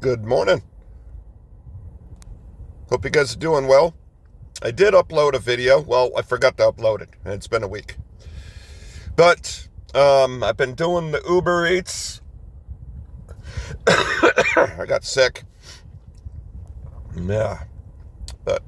Good morning. Hope you guys are doing well. I did upload a video. Well, I forgot to upload it. It's been a week. But I've been doing the Uber Eats. I got sick. Yeah. But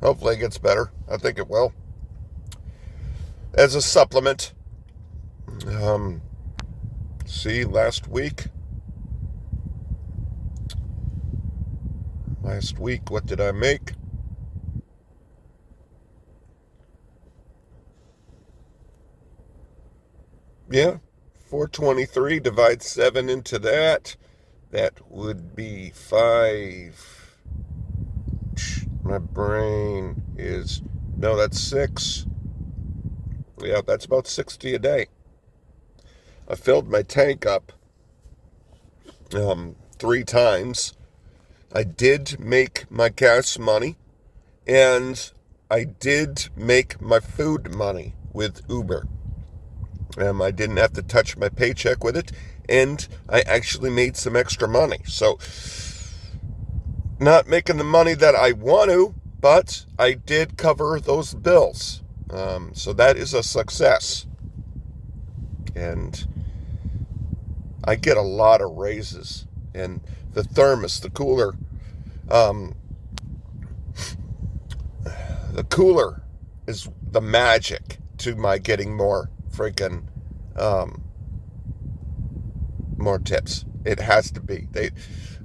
hopefully it gets better. I think it will. As a supplement. See, last week, what did I make? Yeah, 423, divide 7 into that. That would be 5. My brain is, no, that's 6. Yeah, that's about 60 a day. I filled my tank up 3 times. I did make my gas money, and I did make my food money with Uber. I didn't have to touch my paycheck with it, and I actually made some extra money. So, not making the money that I want to, but I did cover those bills. So that is a success. And I get a lot of raises. And the thermos, the cooler, is the magic to my getting more freaking more tips. It has to be.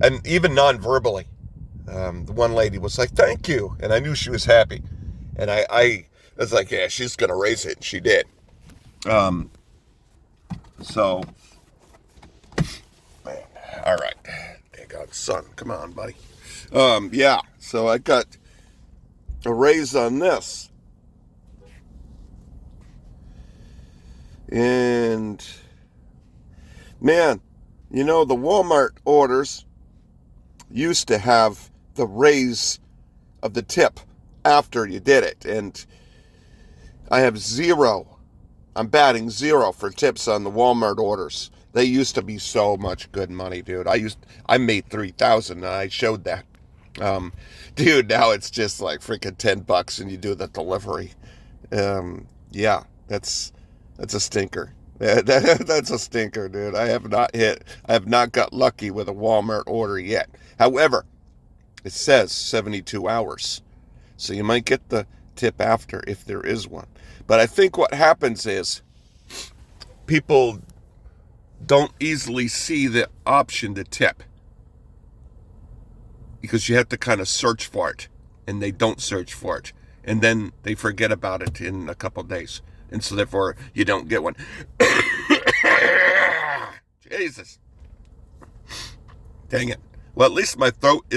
And even non-verbally. The one lady was like, "Thank you," and I knew she was happy. And I was like, "Yeah, she's gonna raise it," and she did. Um, so, man, all right, hey God, son, come on, buddy. Yeah, so I got a raise on this, and man, the Walmart orders used to have the raise of the tip after you did it, and I have 0. I'm batting 0 for tips on the Walmart orders. They used to be so much good money, dude. I made 3,000 and I showed that. Dude, now it's just like freaking $10 and you do the delivery. Yeah, that's a stinker. That's a stinker, dude. I have not got lucky with a Walmart order yet. However, it says 72 hours. So you might get the tip after if there is one. But I think what happens is people don't easily see the option to tip because you have to kind of search for it, and they don't search for it, and then they forget about it in a couple of days, and so therefore you don't get one. Jesus, dang it. Well, at least my throat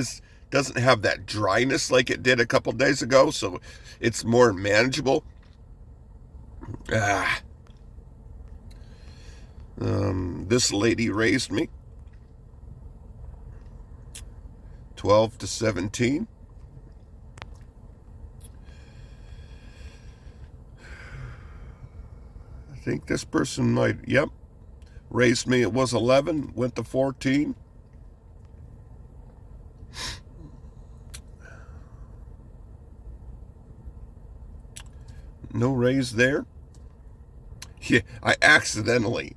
doesn't have that dryness like it did a couple of days ago, so it's more manageable. This lady raised me 12 to 17. I think this person raised me. It was 11, went to 14. No raise there. Yeah, I accidentally.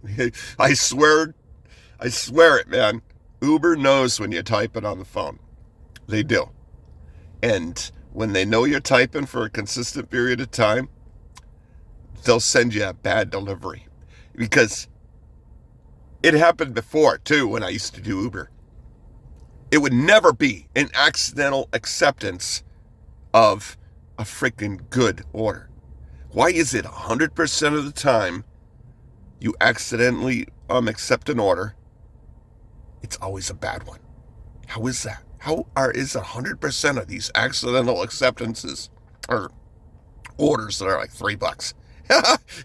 I swear it, man. Uber knows when you type it on the phone. They do. And when they know you're typing for a consistent period of time, they'll send you a bad delivery. Because it happened before, too, when I used to do Uber. It would never be an accidental acceptance of a freaking good order. Why is it 100% of the time you accidentally accept an order, it's always a bad one? How is that? Is 100% of these accidental acceptances or orders that are like $3?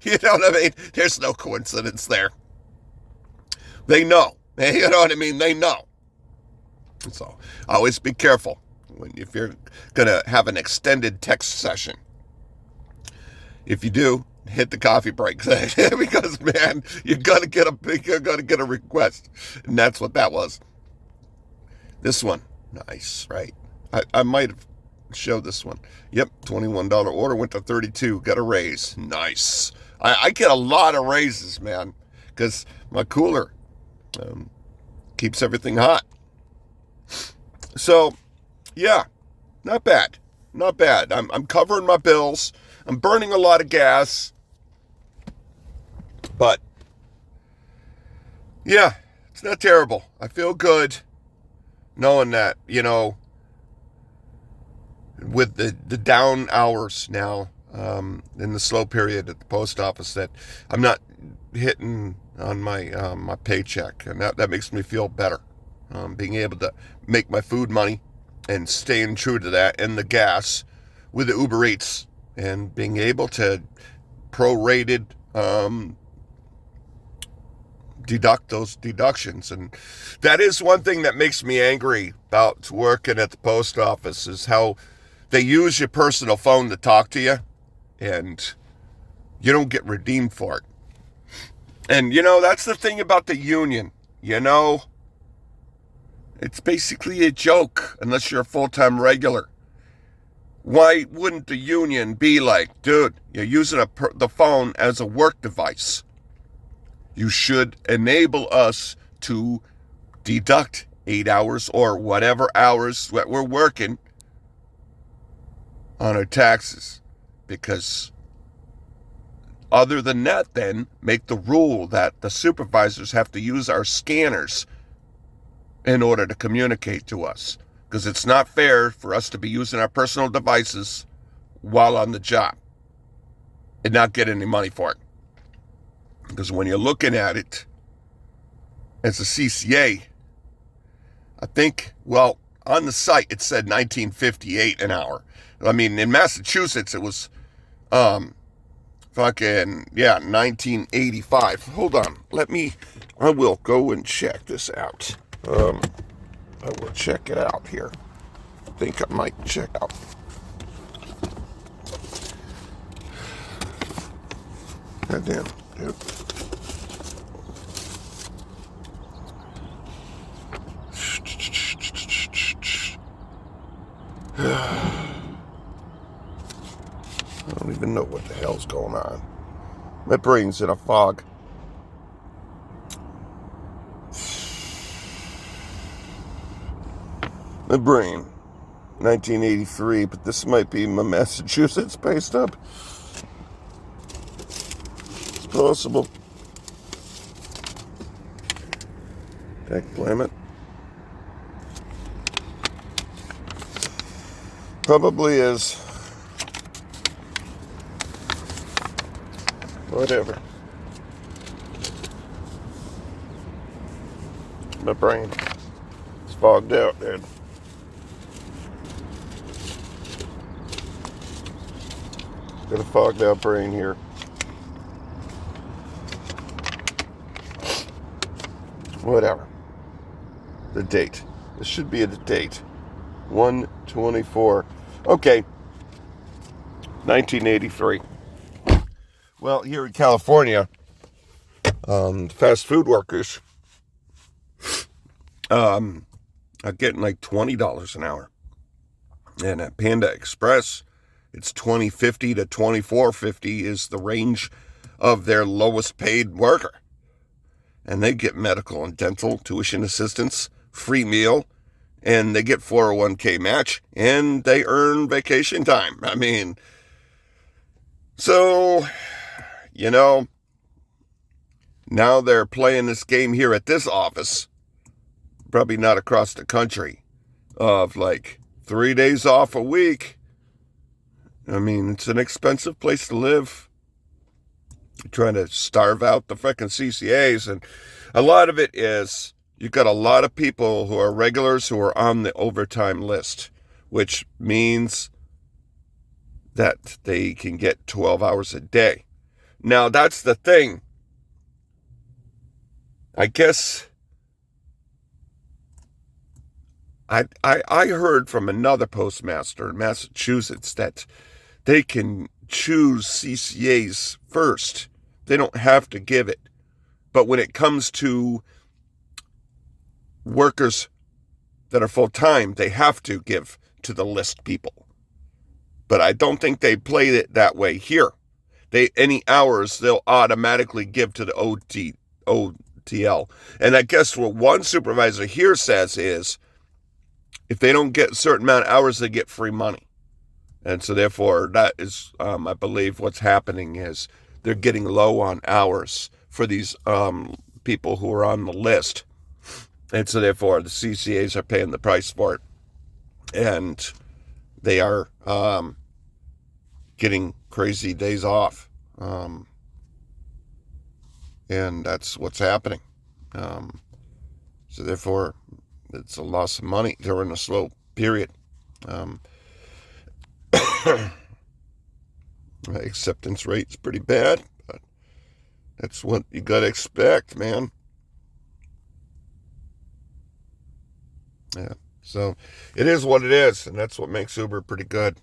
You know what I mean? There's no coincidence there. They know. You know what I mean? They know. So always be careful if you're gonna have an extended text session. If you do, hit the coffee break because man, you're gonna get a request, and that's what that was. This one, nice, right? I might have showed this one. Yep, $21 order went to 32. Got a raise. Nice. I get a lot of raises, man, because my cooler keeps everything hot. So, yeah, not bad. Not bad. I'm covering my bills. I'm burning a lot of gas. But, yeah, it's not terrible. I feel good knowing that, with the down hours now, in the slow period at the post office, that I'm not hitting on my paycheck, and that makes me feel better. Being able to make my food money and staying true to that, and the gas with the Uber Eats, and being able to prorated deduct those deductions. And that is one thing that makes me angry about working at the post office, is how they use your personal phone to talk to you, and you don't get redeemed for it. And, that's the thing about the union. It's basically a joke unless you're a full-time regular. Why wouldn't the union be like, dude, you're using the phone as a work device. You should enable us to deduct 8 hours or whatever hours that we're working on our taxes. Because other than that, then, make the rule that the supervisors have to use our scanners in order to communicate to us. Because it's not fair for us to be using our personal devices while on the job and not get any money for it. Because when you're looking at it as a CCA, I think, on the site it said $19.58 an hour. I mean, in Massachusetts it was $19.85. Hold on, I will go and check this out. I will check it out here. I think I might check out. Goddamn, dude. I don't even know what the hell's going on. My brain's in a fog. My brain. 1983, but this might be my Massachusetts pay stub. It's possible. Heck, blame it. Probably is. Whatever. My brain is fogged out, dude. Got a fogged out brain here. Whatever. The date. This should be the date. 1/24. Okay. 1983. Well, here in California, fast food workers are getting like $20 an hour. And at Panda Express, it's $20.50 to $24.50 is the range of their lowest paid worker. And they get medical and dental, tuition assistance, free meal, and they get 401k match, and they earn vacation time. I mean, so, now they're playing this game here at this office, probably not across the country, of like 3 days off a week. I mean, it's an expensive place to live. You're trying to starve out the freaking CCAs, and a lot of it is you've got a lot of people who are regulars who are on the overtime list, which means that they can get 12 hours a day. Now, that's the thing. I guess I heard from another postmaster in Massachusetts that they can choose CCAs first. They don't have to give it. But when it comes to workers that are full-time, they have to give to the list people. But I don't think they play it that way here. Any hours, they'll automatically give to the OTL. And I guess what one supervisor here says is, if they don't get a certain amount of hours, they get free money. And so therefore, that is, I believe what's happening is they're getting low on hours for these people who are on the list. And so therefore, the CCAs are paying the price for it. And they are getting crazy days off. And that's what's happening. So therefore, it's a loss of money during a slow period. Acceptance rate's pretty bad, but that's what you gotta expect, man. Yeah, so it is what it is, and that's what makes Uber pretty good.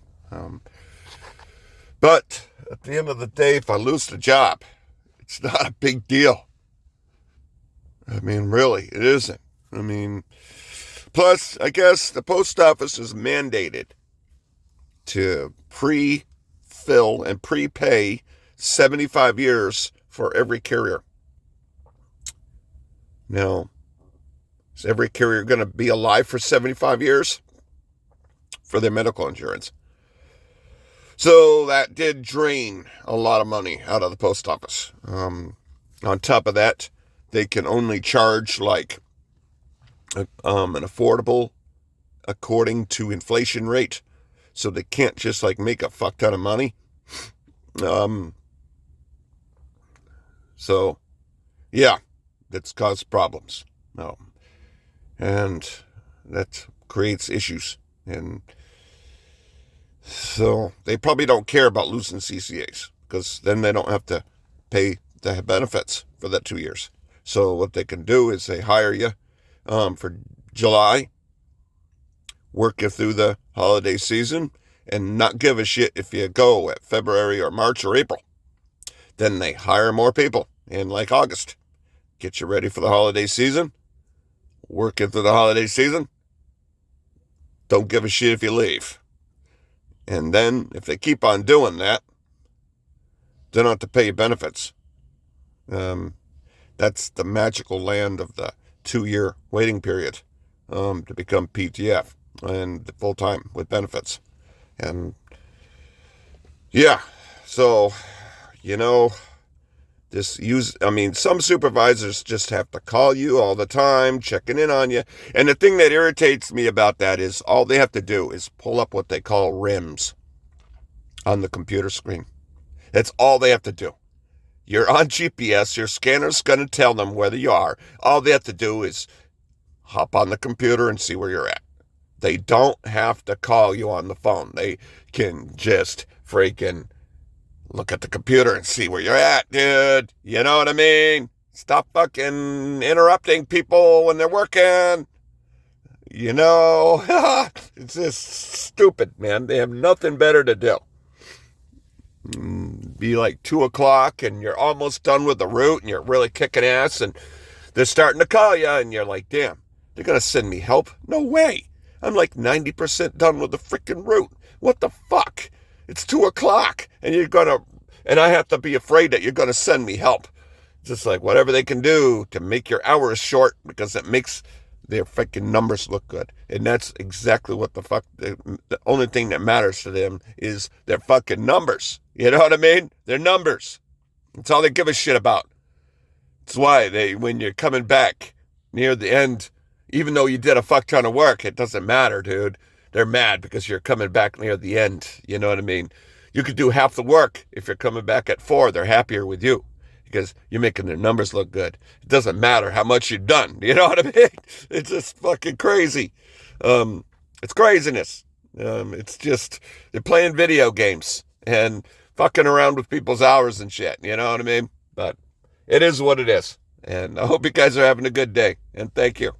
But at the end of the day, if I lose the job, it's not a big deal. I mean, really, it isn't. I mean, plus, I guess the post office is mandated to pre-fill and prepay 75 years for every carrier. Now, is every carrier going to be alive for 75 years for their medical insurance? So that did drain a lot of money out of the post office. On top of that, they can only charge like an affordable according to inflation rate. So they can't just like make a fuck ton of money. So yeah, that's caused problems. And that creates issues. And so they probably don't care about losing CCAs, because then they don't have to pay the benefits for that 2 years. So what they can do is they hire you for July, work you through the holiday season, and not give a shit if you go at February or March or April. Then they hire more people in like August, get you ready for the holiday season, work you through the holiday season, don't give a shit if you leave. And then if they keep on doing that, they don't have to pay you benefits. That's the magical land of the 2-year waiting period to become PTF and full-time with benefits. And yeah, so, some supervisors just have to call you all the time, checking in on you. And the thing that irritates me about that is all they have to do is pull up what they call RIMs on the computer screen. That's all they have to do. You're on GPS, your scanner's going to tell them whether you are. All they have to do is hop on the computer and see where you're at. They don't have to call you on the phone. They can just freaking look at the computer and see where you're at, dude. You know what I mean? Stop fucking interrupting people when they're working. It's just stupid, man. They have nothing better to do. Be like 2 o'clock and you're almost done with the route and you're really kicking ass and they're starting to call you and you're like, damn, they're going to send me help? No way. I'm like 90% done with the freaking route. What the fuck? It's 2 o'clock and I have to be afraid that you're going to send me help. Just like whatever they can do to make your hours short, because it makes their freaking numbers look good. And that's exactly what the only thing that matters to them is their fucking numbers. You know what I mean? Their numbers. That's all they give a shit about. That's why when you're coming back near the end, even though you did a fuck ton of work, it doesn't matter, dude. They're mad because you're coming back near the end. You know what I mean? You could do half the work. If you're coming back at 4, they're happier with you because you're making their numbers look good. It doesn't matter how much you've done. You know what I mean? It's just fucking crazy. It's craziness. It's just, they're playing video games and fucking around with people's hours and shit. You know what I mean? But it is what it is. And I hope you guys are having a good day. And thank you.